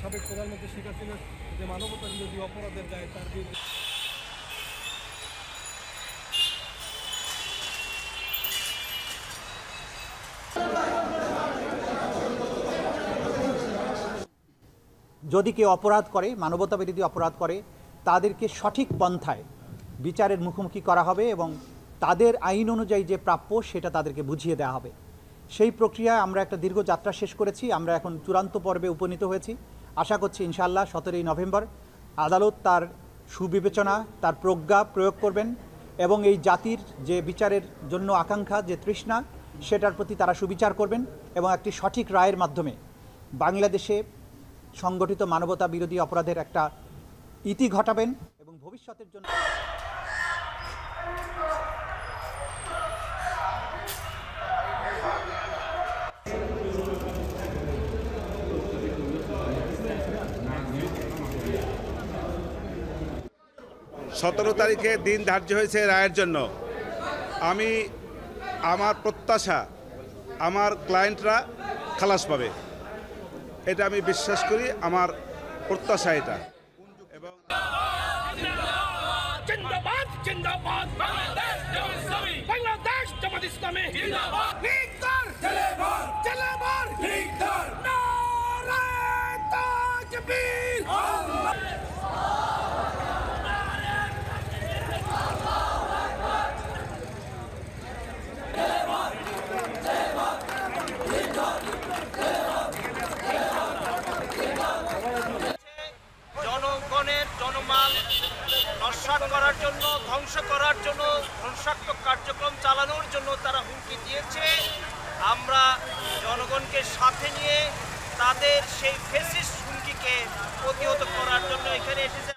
সাবেক প্রধানমন্ত্রী শেখ হাসিনার যে মানবতা বিরোধী অপরাধের দায় তার বিরুদ্ধে যদি কেউ অপরাধ করে, মানবতা বিরোধী অপরাধ করে, তাদেরকে সঠিক পন্থায় বিচারের মুখোমুখি করা হবে এবং তাদের আইন অনুযায়ী যে প্রাপ্য সেটা তাদেরকে বুঝিয়ে দেওয়া হবে। সেই প্রক্রিয়ায় আমরা একটা দীর্ঘ যাত্রা শেষ করেছি। আমরা এখন চূড়ান্ত পর্বে উপনীত হয়েছি। আশা করছি ইনশাআল্লাহ 17ই নভেম্বর আদালত তার সুবিবেচনা, তার প্রজ্ঞা প্রয়োগ করবেন এবং এই জাতির যে বিচারের জন্য আকাঙ্ক্ষা, যে তৃষ্ণা, সেটার প্রতি তারা সুবিচার করবেন এবং একটি সঠিক রায়ের মাধ্যমে বাংলাদেশে সংগঠিত মানবতা বিরোধী অপরাধের একটা ইতি ঘটাবেন এবং ভবিষ্যতের জন্য সতেরো তারিখে দিন ধার্য হয়েছে রায়ের জন্য। আমি আমার প্রত্যাশা আমার ক্লায়েন্টরা খালাস পাবে, এটা আমি বিশ্বাস করি, আমার প্রত্যাশা এটা। এবং জিন্দাবাদ জিন্দাবাদ বাংলাদেশ জামাত ইসলামী জিন্দাবাদ লিডার জেলেবার জেলেবার লিডার নারায়ে তাকবীর জনগণের জনমাল নস্যাৎ করার জন্য, ধ্বংস করার জন্য, ধ্বংসাত্মক কার্যক্রম চালানোর জন্য তারা হুমকি দিয়েছে। আমরা জনগণকে সাথে নিয়ে তাদের সেই ফ্যাসিস্ট হুমকিকে প্রতিহত করার জন্য এখানে এসেছে।